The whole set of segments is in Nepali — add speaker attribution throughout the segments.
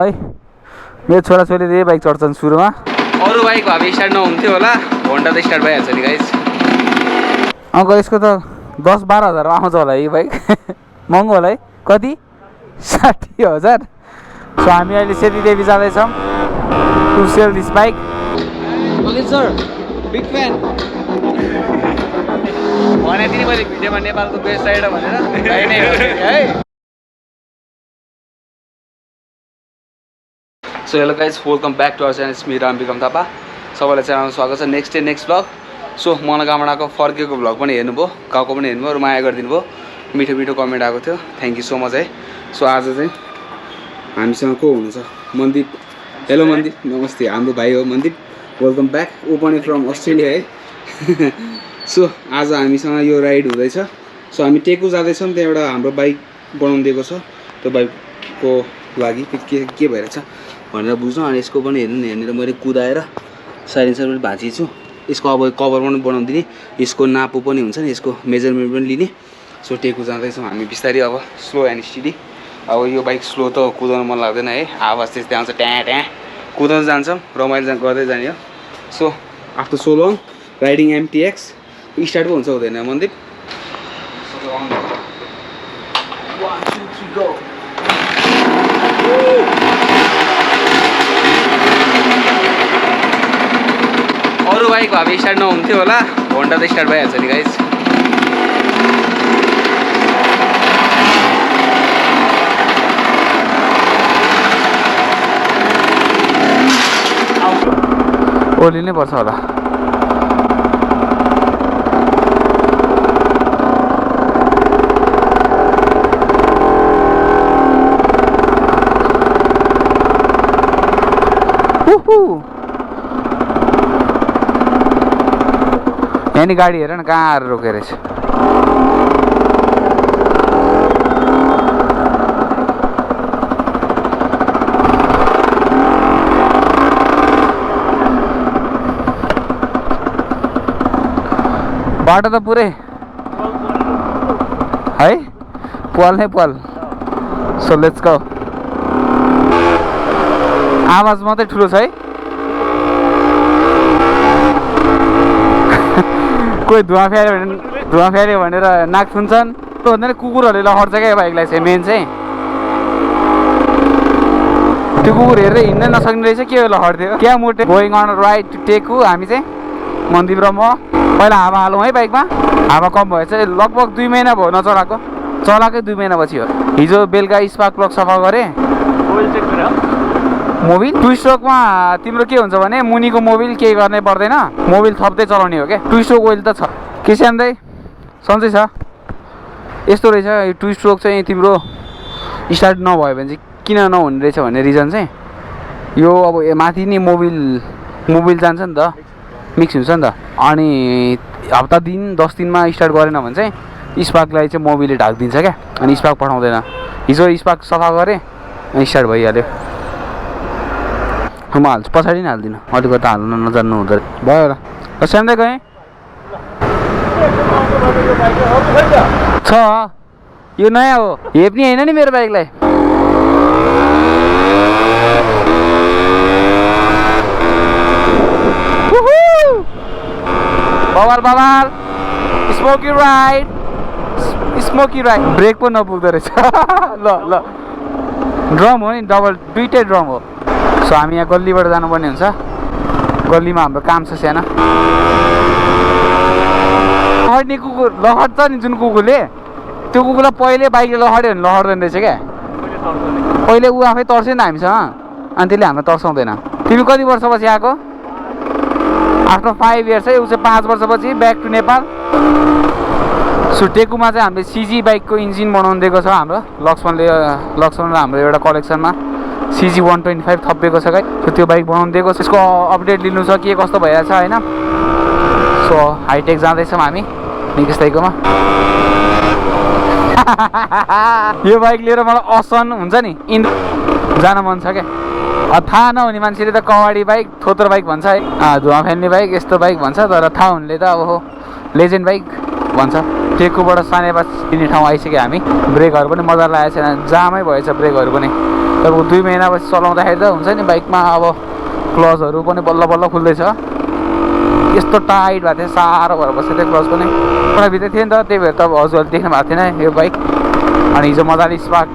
Speaker 1: है मेरो छोराछोरीले बाइक चढ्छन् सुरुमा
Speaker 2: अरू बाइक भए स्टार्ट नहुन्थ्यो होला होन्डा त स्टार्ट भइहाल्छ नि गाइस
Speaker 1: अङ्कल यसको त 10-12 हजारमा आउँछ होला यो बाइक महँगो होला है कति 60,000 सो हामी अहिले सेतीदेवी जाँदैछौँ to sell this bike
Speaker 2: okay sir big fan भने दिने मैले भिडियोमा नेपालको बेस्ट राइडर भनेर है so hello guys welcome back to our channel it's me Ram Thapa सबैलाई च्यानलमा स्वागत छ next day next vlog so मनोकामनाको फर्केको ब्लग पनि हेर्नुभयो गाउँको पनि हेर्नुभयो र माया गरिदिनु भयो मिठो मिठो कमेन्ट आएको थियो थ्याङ्क यू सो मच है सो आज चाहिँ हामीसँग को हुनुहुन्छ मन्दिप हेलो मन्दिप नमस्ते हाम्रो भाइ हो मन्दिप वेलकम ब्याक ऊ पनि फ्रम अस्ट्रेलिया है सो आज हामीसँग यो राइड हुँदैछ सो हामी टेकु जाँदैछौँ त्यहाँ एउटा हाम्रो बाइक बनाउनु दिएको छ त्यो बाइकको लागि के भइरहेछ भनेर बुझ्नु अनि यसको पनि हेर्नु नि यहाँनिर मैले कुदाएर साइलेन्सर पनि भाँचिएको छु यसको अब कभर पनि बनाउँदिने यसको नापो पनि हुन्छ नि यसको मेजरमेन्ट पनि लिने सो टेकु जाँदैछौँ हामी बिस्तारै अब स्लो एन्ड स्टिडी अब यो बाइक स्लो त कुदाउनु मन लाग्दैन है आवाज त्यस्तै आउँछ ट्याँ ट्याँ कुदाउनु जान्छौँ रमाइलो गर्दै जाने हो so after so long riding MTX start पो हुन्छ हुँदैन मन्दिप अरू बाइक भए स्टार्ट नहुन्थ्यो होला होन्डा त स्टार्ट भइहाल्छ नि गाइस
Speaker 1: ओर्लिनै पर्छ होला यहाँ नि गाडी हेर न कहाँ आएर रोकेर रहेछ बाटो त पुरै है पल नै पल सो लेट्स गो आवाज मात्रै ठुलो छ है कोही धुवा फ्याल्यो भनेर नाक सुन्छन् भन्दैन कुकुरहरूले लहर्छ क्या बाइकलाई चाहिँ मेन चाहिँ त्यो कुकुर हेरेर हिँड्नै नसक्ने रहेछ के लहर्थ्यो क्या मोटे गोइङ अन राइट टु टेकु हामी चाहिँ मन्दिप र म पहिला हावा हालौँ है बाइकमा हावा कम भएछ लगभग 2 महिना भयो नचलाएको चलाएकै 2 महिनापछि हो हिजो बेलुका स्पार्क प्लग सफा गरेँ मोबिल 2 स्ट्रोकमा तिम्रो के हुन्छ भने मुनिको मोबिल केही गर्नै पर्दैन मोबिल थप्दै चलाउने हो क्या 2 स्ट्रोक ओइल त छ के स्याम्दै सन्चै छ यस्तो रहेछ यो 2 स्ट्रोक चाहिँ तिम्रो स्टार्ट नभयो भने चाहिँ किन नहुने रहेछ भन्ने रिजन चाहिँ यो अब माथि नै मोबिल जान्छ नि त मिक्स हुन्छ नि त अनि हप्ता दिन 10 दिनमा स्टार्ट गरेन भने चाहिँ स्पार्कलाई चाहिँ मोबिलले ढाकिदिन्छ क्या अनि स्पार्क पठाउँदैन हिजो स्पार्क सफा गरेँ अनि स्टार्ट भइहाल्यो म हाल्छु पछाडि नै हाल्दिनँ अलिकति हाल्नु नजान्नु हुँदो भयो होला स्याम्दै गएँ छ यो नयाँ हो हेप्ने होइन नि मेरो बाइकलाई बवाल स्मोकी राइड ब्रेक पो नपुग्दो रहेछ ल ड्रम हो नि डबल दुइटै ड्रम हो सो हामी यहाँ गल्लीबाट जानुपर्ने हुन्छ गल्लीमा हाम्रो काम छ सानो लहर्ने कुकुर लहर्छ नि जुन कुकुरले त्यो कुकुरलाई पहिले बाइकले लहर्यो भने लहर्दैन रहेछ क्या पहिले ऊ आफै तर्स्यो नि हामीसँग अनि त्यसले हामीलाई तर्साउँदैन तिमी कति वर्षपछि आएको आफ्टर 5 इयर्स है ऊ चाहिँ 5 वर्षपछि ब्याक टु नेपाल सो टेकुमा चाहिँ हामीले सिजी बाइकको इन्जिन बनाउनु दिएको छ हाम्रो लक्ष्मणले हाम्रो एउटा कलेक्सनमा सिजी 125 थपिएको छ गाई सो त्यो बाइक बनाउनु दिएको छ यसको अपडेट लिनु छ के कस्तो भइरहेछ होइन सो हाइटेक जाँदैछौँ हामी निकेश दाइकोमा यो बाइक लिएर मलाई असन हुन्छ नि जान मन छ क्या थाहा नहुने मान्छेले त कवाडी बाइक थोत्रो बाइक भन्छ है धुवा फ्याल्ने बाइक यस्तो बाइक भन्छ तर थाहा हुनेले त अब लेजेन्ड बाइक भन्छ टेकुबाट सानेपा चिन्ने ठाउँ आइसक्यो हामी ब्रेकहरू पनि मजाले लागेको छैन जामै भएछ ब्रेकहरू पनि अब 2 महिनापछि चलाउँदाखेरि त हुन्छ नि बाइकमा अब क्लचहरू पनि बल्ल बल्ल खुल्दैछ। यस्तो टाइट भएको थियो, साह्रो भएर बसेको थियो क्लच पनि। एउटा भित्र थियो नि त, त्यही भएर त अब हजुरहरूले देख्नु भएको थिएन यो बाइक। अनि हिजो मजाले स्पार्क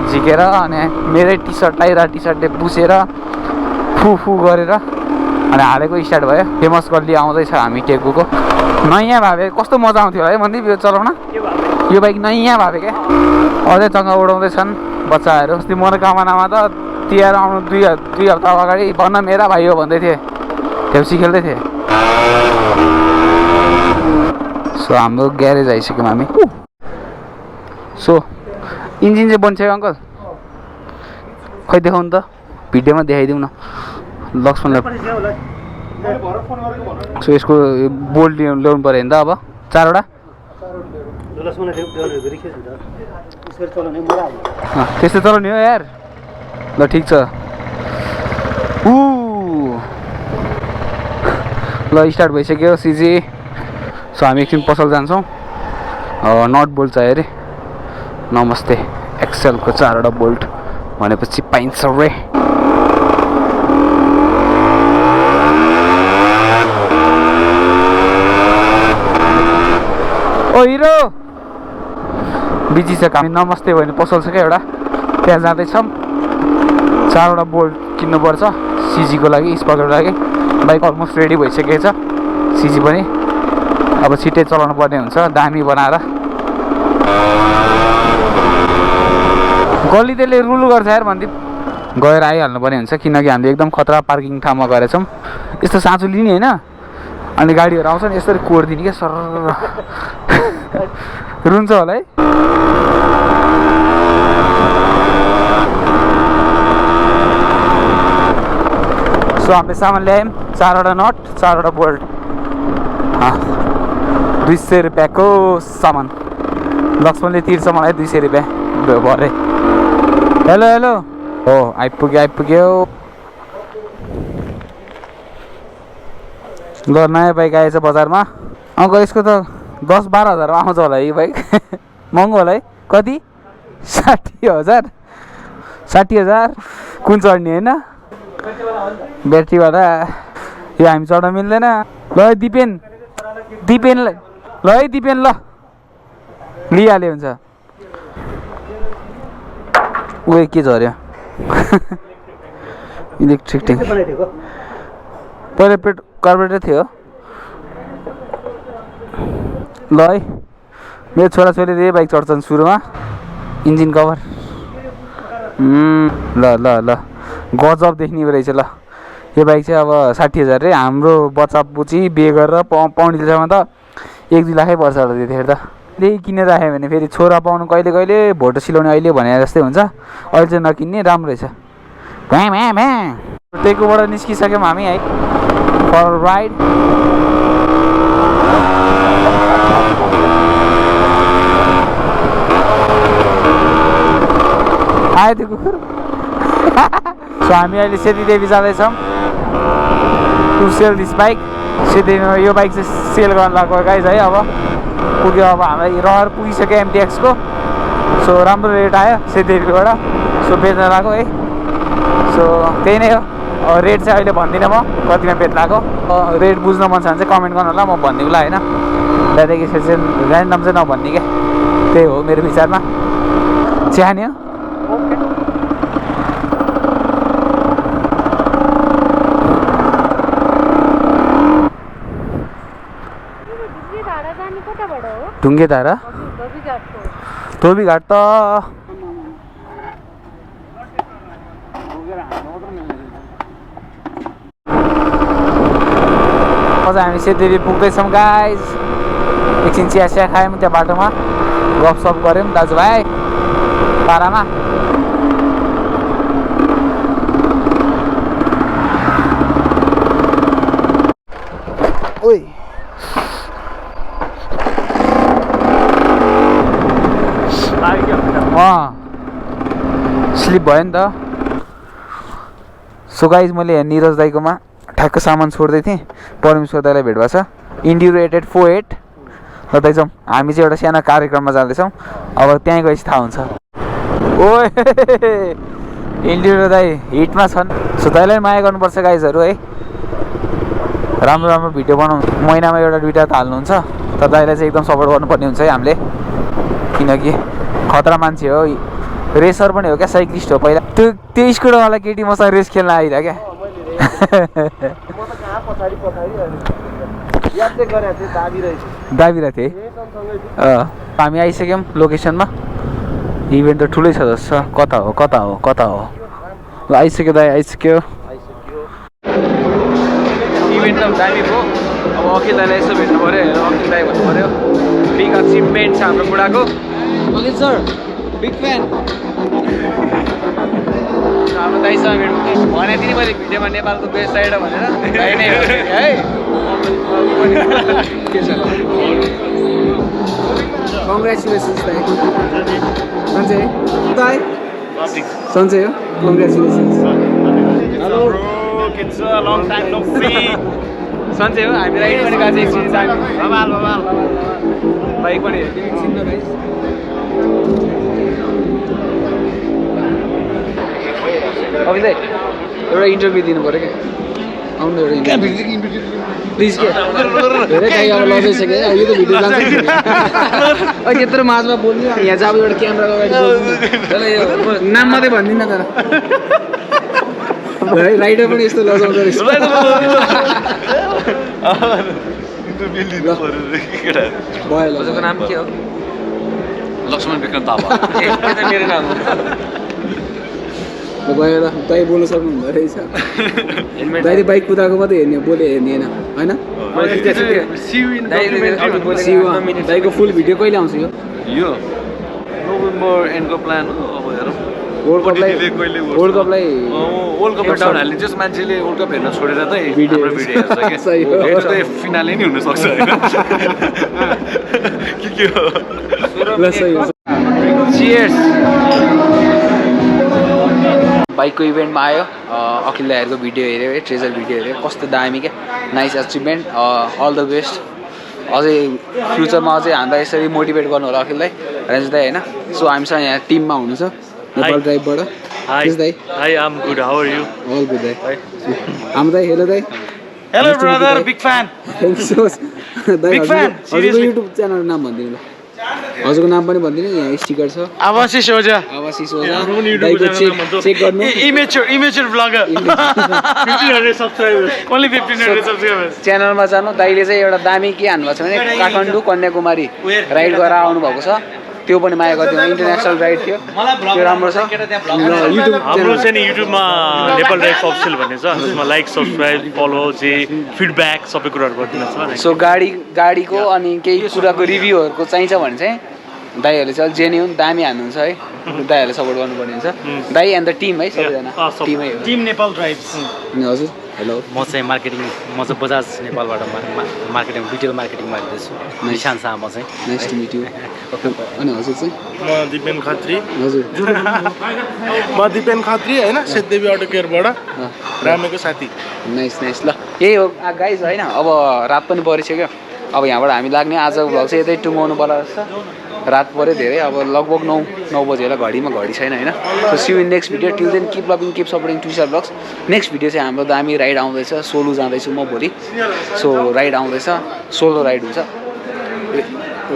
Speaker 1: झिकेर अनि मेरै टी सर्टले पुसेर फु गरेर अनि हालेको स्टार्ट भयो। फेमस गल्ली आउँदैछ हामी टेकुको। नयाँ भावे कस्तो मजा आउँथ्यो है मन्दिर यो चलाउन। यो बाइक नयाँ भावे क्या, अझै चङ्गा उडाउँदैछन् बच्चाहरू। अस्ति मनोकामनामा त तिहार आउनु 2 हप्ता अगाडि भन्न मेरा भाइ हो भन्दै थिएँ, देउसी खेल्दै थिएँ। सो हाम्रो ग्यारेज आइसक्यौँ हामी। सो इन्जिन चाहिँ बनिसक्यो अङ्कल, खै देखाउनु त, भिडियोमा देखाइदिउँ न लक्ष्मणलाई। सो यसको बोल्ट ल्याउनु पऱ्यो नि त अब 4वटा। त्यस्तै चलाउने हो यार। ल ठिक छ। ल स्टार्ट भइसक्यो सिजी। सो हामी एकछिन पसल जान्छौँ। नट बोल्ट चाहियो अरे। नमस्ते, एक्सेलको 4वटा बोल्ट भनेपछि पाइन्छ रे। ओ हिरो बिजी छ हामी। नमस्ते भने पसल छ क्या एउटा, त्यहाँ जाँदैछौँ। 4वटा बोल्ट किन्नुपर्छ सिजीको लागि, स्पटको लागि। बाइक अलमोस्ट रेडी भइसकेको छ सिजी पनि। अब छिट्टै चलाउनु पर्ने हुन्छ दामी बनाएर। गल्ली त्यसले रुल गर्छ यार मन्दिर, गएर आइहाल्नु पर्ने हुन्छ किनकि हामीले एकदम खतरा पार्किङ ठाउँमा गएर छौँ। यस्तो साँचो लिने होइन, अनि गाडीहरू आउँछ नि यसरी कोरिदिने क्या सर। रुन्छ होला है। सो हामीले सामान ल्यायौँ, 4वटा नट 4वटा बोल्ट, 200 रुपियाँको सामान। लक्ष्मणले तिर्छ मलाई 200 रुपियाँ भरे। हेलो हेलो, हो आइपुग्यो। ल नयाँ बाइक आएछ बजारमा। अङ्कल यसको त 10-12 हजारमा आउँछ होला यो बाइक। महँगो होला है। कति? 60,000? 60,000 कुन चढ्ने होइन? ब्याट्रीवाला यो हामी चढ्न मिल्दैन। ल है दिपेन ल है दिपेन, ल लिइहाल्यो हुन्छ। उयो के झऱ्यो? इलेक्ट्रिक ट्याङ्क पहिला कार्बोरेटर थियो। ल है मेरो छोराछोरीले यही बाइक चढ्छन् सुरुमा। इन्जिन कभर ल गजब देख्ने रहेछ। ल यो बाइक चाहिँ अब 60,000 रे। हाम्रो बच्चा बुची बिहे गरेर पौँडीसम्म त 1-2 लाखै पर्छ होला त्यतिखेर त। त्यही किनेर राख्यो भने फेरि छोरा पाउनु कहिले कहिले, भोटो सिलाउने अहिले भने जस्तै हुन्छ। अहिले चाहिँ नकिन्ने राम्रो रहेछ। टेकुबाट निस्किसक्यौँ हामी है फर राइड। आयो त्यो कुकुर। सो हामी अहिले सेतीदेवी जाँदैछौँ टु सेल दिस बाइक। सेतीदेवीमा यो बाइक चाहिँ सेल गर्न लाग्यो गाइज है। अब पुग्यो, अब हामीलाई रहर पुगिसक्यो एमटिएक्सको। सो राम्रो रेट आयो सेतीदेवीबाट, सो बेच्न लाग्यो है। सो त्यही नै हो। रेट चाहिँ अहिले भन्दिनँ म कतिमा बेच लाग्यो। रेट बुझ्न मन छ भने चाहिँ कमेन्ट गर्नु होला, म भनिदिउँला होइन। त्यहाँदेखि चाहिँ ऱ्यान्डम चाहिँ नभन्ने क्या, त्यही हो मेरो विचारमा। चिहानी हो। ढुङ्गे धारा धोबीघाट त अझ हामी सेतीदेवी पुग्दैछौँ गाइज। एकछिन चिया खायौँ त्यहाँ बाटोमा, गफसफ गऱ्यौँ दाजुभाइ पारामा। ओइ स्लिप भयो नि त। सो गाइज मैले निरज दाईकोमा ठ्याक्क सामान छोड्दै थिएँ, परमेश्वर दाईलाई भेट भएको छ। इन्डियो 848 जाँदैछौँ हामी चाहिँ एउटा सानो कार्यक्रममा जाँदैछौँ। अब त्यहीँ गएपछि थाहा हुन्छ। ओए इन्डियो दाइ हिटमा छन्। सो दाइलाई माया गर्नुपर्छ गाइजहरू है। राम्रो राम्रो भिडियो बनाउनु, महिनामा एउटा दुइटा त हाल्नुहुन्छ। तर दाइलाई चाहिँ एकदम सपोर्ट गर्नुपर्ने हुन्छ है हामीले, किनकि खतरा मान्छे हो, रेसर पनि हो क्या, साइक्लिस्ट हो। पहिला त्यो स्कुटरवाला केटी मसँग रेस खेल्न आइरह क्या। दाबिरहेको थिएँ। हामी आइसक्यौँ लोकेसनमा। इभेन्ट त ठुलै छ जस्तो। कता हो कता हो कता हो? ल आइसक्यो दाइ, आइसक्यो। इभेन्ट त दामी भयो। अब अखिल दाइलाई यसो भेट्नु पऱ्यो, अखिल दाइ भन्नु पऱ्यो। बिग अचिभमेन्ट छ हाम्रो बुढाको। अखिल सर बिग फ्यान। हाम्रो दाइसँग भेट्नु भनेको थिएँ नि मैले भिडियोमा नेपालको बेस्ट राइडर भनेर। दाइ नै हो है। के छ? कङ्ग्रेचुलेसन्स दाइ। सन्चै दाइ? सन्चै हो? Congratulations. Hello
Speaker 3: It's a long time no see.
Speaker 1: सन्चै हो? हामी राइड पनि गएको छ एकछिन दाइ। बबाल बबाल बाइक पनि एकछिन न गाइस। अघि चाहिँ एउटा इन्टरभ्यू दिनु पऱ्यो क्या। आउनु एउटा इन्टरभ्यू प्लिज के धेरै गाई अब लजाइसक्यो क्या। यो त भिडियो जान्छ अहिले यत्रो माझमा बोल्नु। यहाँ चाहिँ अब एउटा क्यामेरा अगाडि बोल्नु। नाम मात्रै भन्दिनँ तर राइडर पनि यस्तो लजाउँदो रहेछ। भयो ल। नाम के हो?
Speaker 2: लक्ष्मण विक्रम थापा। मेरो नाम हो।
Speaker 1: गएर दाइ बोल्नु सक्नुहुँदो रहेछ। दाइले बाइक कुदाएको मात्रै हेर्ने, बोले हेर्ने होइन होइन। दाइको फुल भिडियो कहिले आउँछ यो?
Speaker 2: नोभेम्बर एन्डको प्लान हो। अब हेरौँ
Speaker 1: वर्ल्ड कपलाई
Speaker 2: वर्ल्ड कपमा डाउन हालिदिन्छ। मान्छेले वर्ल्ड कप हेर्न छोडेर चाहिँ हाम्रो भिडियो हेर्छ क्या। चाहिँ फिनाले नि हुनसक्छ होइन। के हो?
Speaker 1: ल सही हो। चियर्स। बाइकको इभेन्टमा आयो। अखिल दाइहरूको भिडियो हेऱ्यो है, ट्रेजर भिडियो हेऱ्यो। कस्तो दामी क्या, nice achievement. All the best. अझै फ्युचरमा अझै हामीलाई यसरी मोटिभेट गर्नु होला अखिल दाइ, रेन्ज दाइ होइन। सो हामीसँग यहाँ टिममा हुनुहुन्छ नेपाल ड्राइभबाट। दाइ
Speaker 3: Hi, I'm good. How are you?
Speaker 1: All good दाइ। हाम्रो दाइ हेलो दाइ।
Speaker 3: Hello brother, big fan.
Speaker 1: Thank so much दाइ। हजुरको युट्युब च्यानलको नाम भनिदिनु ल। हजुरको नाम पनि भनिदिनु। यहाँ स्टिकर छ।
Speaker 3: आवाशिष ओझा।
Speaker 1: आवाशिष ओझा। दाइको चेक गर्नु।
Speaker 3: Immature vlogger. 1500 subscribers. Only 1500 subscribers.
Speaker 1: च्यानलमा जानु। दाइले चाहिँ एउटा दामी के हान्नुभएको छ भने काठमाडौँ कन्याकुमारी राइड गरेर आउनुभएको छ। त्यो पनि माया गरिदिनु। इन्टरनेसनल राइड थियो, त्यो राम्रो छ।
Speaker 3: हाम्रो चाहिँ नि युट्युबमा नेपाल ड्राइभ अफिसियल भन्ने छ। त्यसमा लाइक, सब्सक्राइब, फलो, जे फिडब्याक सबै कुराहरू गरिदिनुहोस् ल।
Speaker 1: सो गाडीको अनि केही कुराको रिभ्यूहरूको चाहिन्छ भने चाहिँ दाइहरूले चाहिँ जेन्युन दामी हान्नुहुन्छ है। दाइहरूले सपोर्ट गर्नुपर्ने हुन्छ। दाइ एन्ड द टिम है, सबैजना टिमै हो।
Speaker 3: Team Nepal drives.
Speaker 1: हजुर हेलो।
Speaker 4: म चाहिँ बजाज नेपालबाट मार्केटिङ डिजिटल मार्केटिङमा हेर्दैछु। निशान शाह म चाहिँ।
Speaker 1: Nice to meet you. अनि हजुर चाहिँ?
Speaker 5: म दिपेन खत्री।
Speaker 1: हजुर
Speaker 5: म दिपेन खत्री होइन, सेतदेवी अटो केयरबाट रामेको साथी।
Speaker 1: Nice nice. ल यही हो गाइज होइन। अब रात पनि परिसक्यो। अब यहाँबाट हामी लाग्ने। आजको भ्लग चाहिँ यतै टुङ्गाउनुवाला रहेछ। रात पऱ्यो धेरै। अब लगभग 9 बजी होला। घडीमा घडी छैन होइन। So see you in next video. Till then keep loving, keep supporting to vlogs. Next video चाहिँ हाम्रो दामी राइड आउँदैछ। सोलो जाँदैछु म भोलि। सो राइड आउँदैछ, सोलो राइड हुन्छ।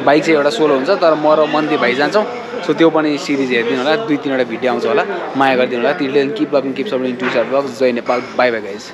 Speaker 1: बाइक चाहिँ एउटा सोलो हुन्छ, तर म र मन्दी भाइ जान्छौँ। सो त्यो पनि सिरिज हेरिदिनु होला। 2-3वटा भिडियो आउँछ होला। माया गरिदिनु होला। Till then keep loving, keep supporting to vlogs. जय नेपाल। Bye bye guys.